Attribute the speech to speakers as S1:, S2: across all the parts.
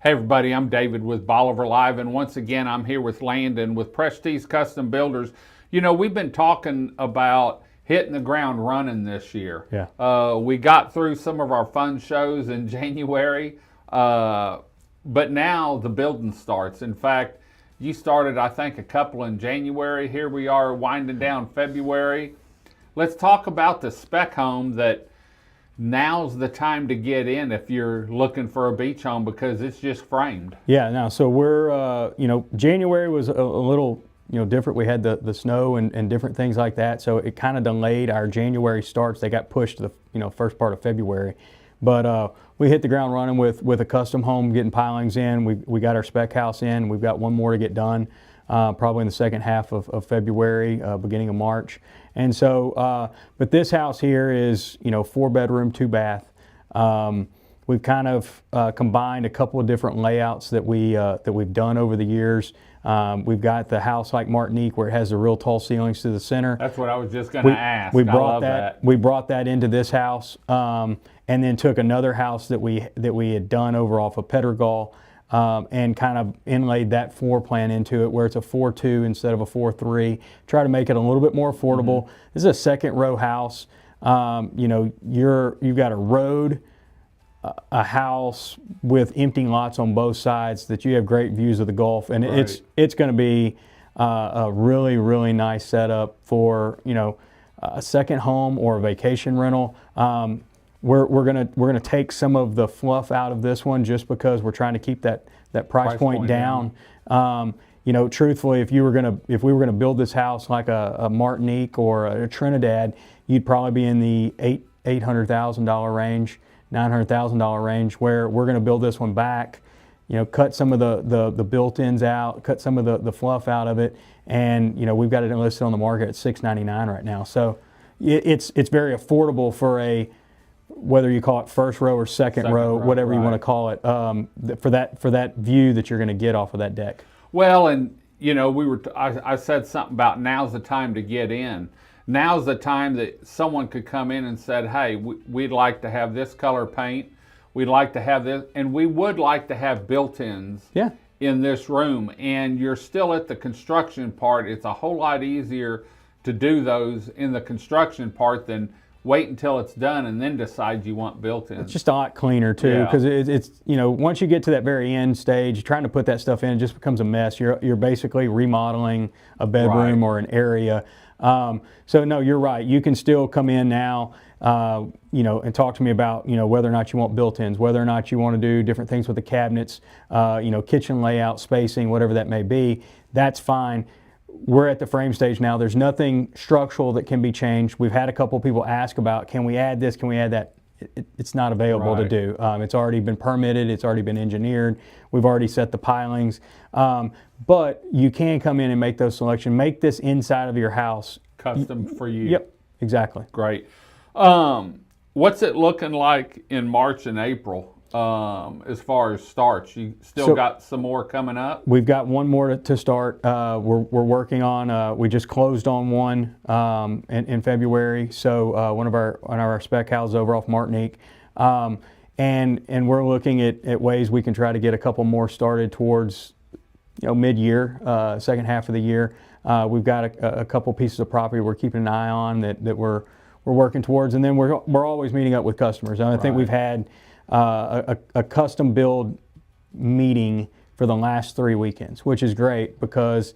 S1: Hey everybody, I'm David with Bolivar Live, and once again I'm here with Landon with Prestige Custom Builders. You know, we've been talking about hitting the ground running this year.
S2: Yeah.
S1: We got through some of our fun shows in January, but now the building starts. In fact, you started, I think, a couple in January. Here we are winding down February. Let's talk about the spec home that now's the time to get in if you're looking for a beach home because it's just framed.
S2: Yeah, now, so we're, January was a little, different. We had the snow and different things like that, so it kind of delayed our January starts. They got pushed to the, first part of February. But we hit the ground running with a custom home, getting pilings in. We got our spec house in. We've got one more to get done, probably in the second half of February, beginning of March. And so, but this house here is, 4-bedroom, 2-bath. We've kind of combined a couple of different layouts that we've done over the years. We've got the house like Martinique, where it has the real tall ceilings to the center.
S1: That's what I was just going to ask.
S2: I love that. We brought that into this house, and then took another house that we had done over off of Pedregal, and kind of inlaid that floor plan into it, where it's a 4-2 instead of a 4-3. Try to make it a little bit more affordable. Mm-hmm. This is a second row house. You've got a road, a house with empty lots on both sides that you have great views of the Gulf, and right. It's going to be a really, really nice setup for a second home or a vacation rental. We're gonna take some of the fluff out of this one just because we're trying to keep that price point down. Truthfully, if we were gonna build this house like a Martinique or a Trinidad, you'd probably be in the $800,000 range, $900,000 range. Where we're gonna build this one back, cut some of the built-ins out, cut some of the fluff out of it, and we've got it listed on the market at $699 right now. So it's very affordable for whether you call it first row or second row, whatever right. You want to call it, for that view that you're going to get off of that deck.
S1: Well, and I said something about now's the time to get in. Now's the time that someone could come in and said, hey, we'd like to have this color paint, we'd like to have this, and we would like to have built-ins in this room. And you're still at the construction part. It's a whole lot easier to do those in the construction part than wait until it's done and then decide you want built-in.
S2: It's just a lot cleaner too, because it's once you get to that very end stage, trying to put that stuff in, it just becomes a mess. You're basically remodeling a bedroom or an area. So no, you're right. You can still come in now, and talk to me about whether or not you want built-ins, whether or not you want to do different things with the cabinets, kitchen layout, spacing, whatever that may be. That's fine. We're at the frame stage now. There's nothing structural that can be changed. We've had a couple people ask about, can we add this, can we add that? It's not available to do. It's already been permitted, it's already been engineered, we've already set the pilings. But you can come in and make those selections. Make this inside of your house
S1: custom for you.
S2: Yep, exactly.
S1: Great. What's it looking like in March and April? As far as starts, you still got some more coming up? We've
S2: got one more to start. We're working on, we just closed on one in February. So one of our spec houses over off Martinique. And we're looking at ways we can try to get a couple more started towards mid-year, second half of the year. We've got a couple pieces of property we're keeping an eye on that we're working towards. And then we're always meeting up with customers. I think we've had a custom build meeting for the last 3 weekends, which is great because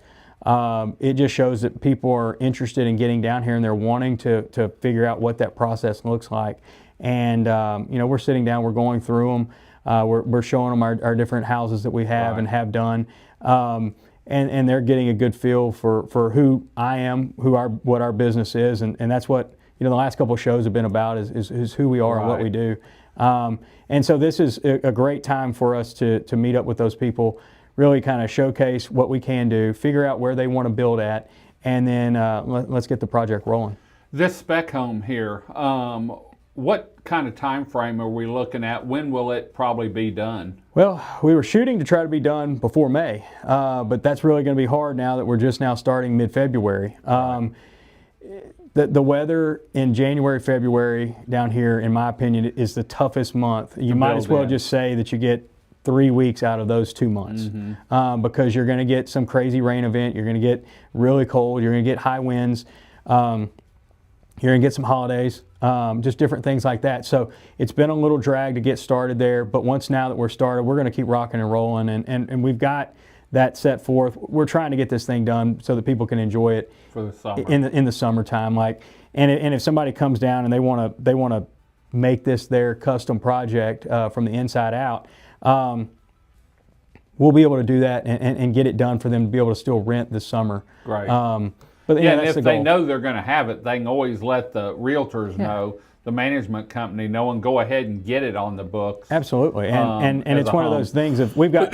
S2: it just shows that people are interested in getting down here and they're wanting to figure out what that process looks like. And we're sitting down, we're going through them, we're showing them our different houses that we have and have done, and they're getting a good feel for who I am, what our business is, and that's what the last couple of shows have been about is who we are and what we do. And so this is a great time for us to meet up with those people, really kind of showcase what we can do, figure out where they want to build at, and then let's get the project rolling.
S1: This spec home here, what kind of time frame are we looking at? When will it probably be done?
S2: Well, we were shooting to try to be done before May, but that's really going to be hard now that we're just now starting mid-February. The weather in January, February down here, in my opinion, is the toughest month. You might as well just say that you get 3 weeks out of those 2 months, because you're going to get some crazy rain event, you're going to get really cold, you're going to get high winds, you're going to get some holidays, just different things like that. So it's been a little drag to get started there, but now that we're started, we're going to keep rocking and rolling, and we've got that set forth. We're trying to get this thing done so that people can enjoy it
S1: for the summer.
S2: in the summertime. And if somebody comes down and they want to make this their custom project from the inside out, we'll be able to do that and get it done for them to be able to still rent this summer.
S1: Right.
S2: But
S1: yeah,
S2: that's
S1: and if
S2: the
S1: they
S2: goal.
S1: know they're going to have it, they can always let the realtors know, the management company know, and go ahead and get it on the books.
S2: Absolutely, and it's one of
S1: home.
S2: those things. If we've got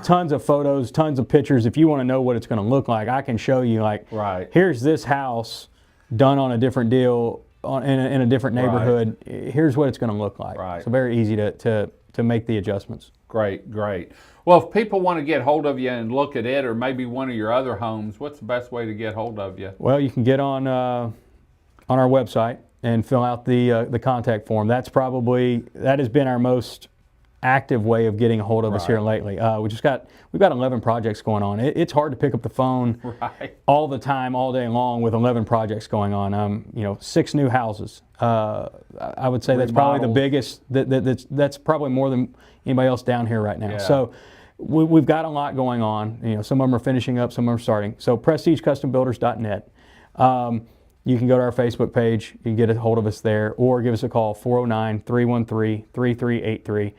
S2: tons of photos, tons of pictures, if you want to know what it's going to look like, I can show you.
S1: Right.
S2: Here's this house done on a different deal in a different neighborhood. Right. Here's what it's going to look like.
S1: Right.
S2: So very easy to make the adjustments.
S1: Great, great. Well, if people want to get hold of you and look at it, or maybe one of your other homes, what's the best way to get hold of you?
S2: Well, you can get on our website and fill out the contact form. That has been our most active way of getting a hold of us here lately. We've got 11 projects going on. It's hard to pick up the phone all the time, all day long with 11 projects going on. 6 new houses. I would say that's probably the biggest. That's probably more than anybody else down here right now.
S1: Yeah.
S2: So we've got a lot going on. Some of them are finishing up, some of them are starting. So PrestigeCustomBuilders.net. You can go to our Facebook page, you can get a hold of us there, or give us a call, 409-313-3383.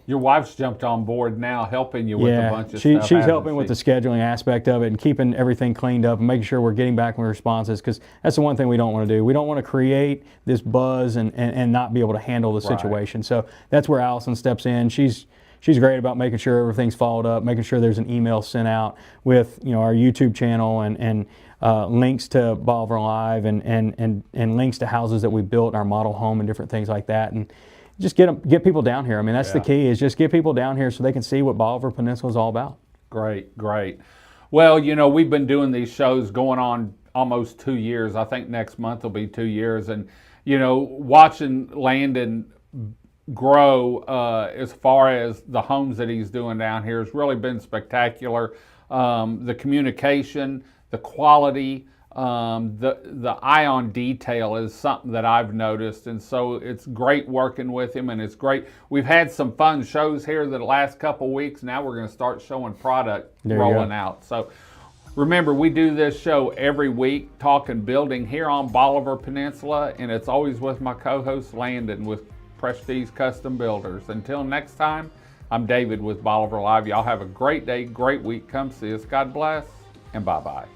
S1: Your wife's jumped on board now, helping you with a bunch of stuff.
S2: She's helping with the scheduling aspect of it and keeping everything cleaned up and making sure we're getting back with responses, because that's the one thing we don't want to do. We don't want to create this buzz and not be able to handle the situation. So that's where Allison steps in. She's great about making sure everything's followed up, making sure there's an email sent out with our YouTube channel and links to Bolivar Live and links to houses that we built in our model home and different things like that. And just get people down here. I mean, that's the key, is just get people down here so they can see what Bolivar Peninsula is all about. Great,
S1: great. Well, we've been doing these shows going on almost 2 years. I think next month will be 2 years. And, watching Landon grow as far as the homes that he's doing down here has really been spectacular. The communication, the quality, the eye on detail is something that I've noticed, and so it's great working with him, and it's great. We've had some fun shows here the last couple weeks. Now we're going to start showing product rolling out. So remember, we do this show every week, talking building here on Bolivar Peninsula, and it's always with my co-host Landon with Prestige Custom Builders. Until next time, I'm David with Bolivar Live. Y'all have a great day, great week. Come see us. God bless, and bye-bye.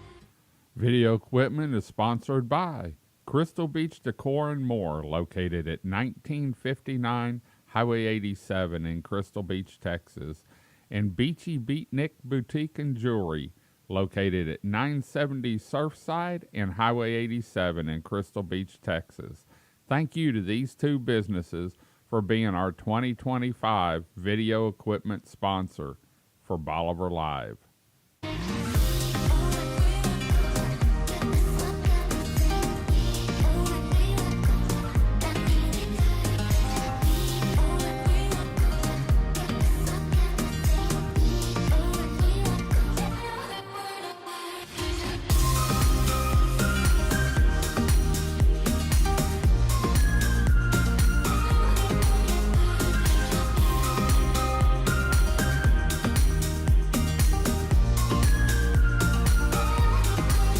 S3: Video equipment is sponsored by Crystal Beach Decor and More, located at 1959 Highway 87 in Crystal Beach, Texas, and Beachy Beatnik Boutique and Jewelry, located at 970 Surfside and Highway 87 in Crystal Beach, Texas. Thank you to these two businesses for being our 2025 video equipment sponsor for Bolivar Live.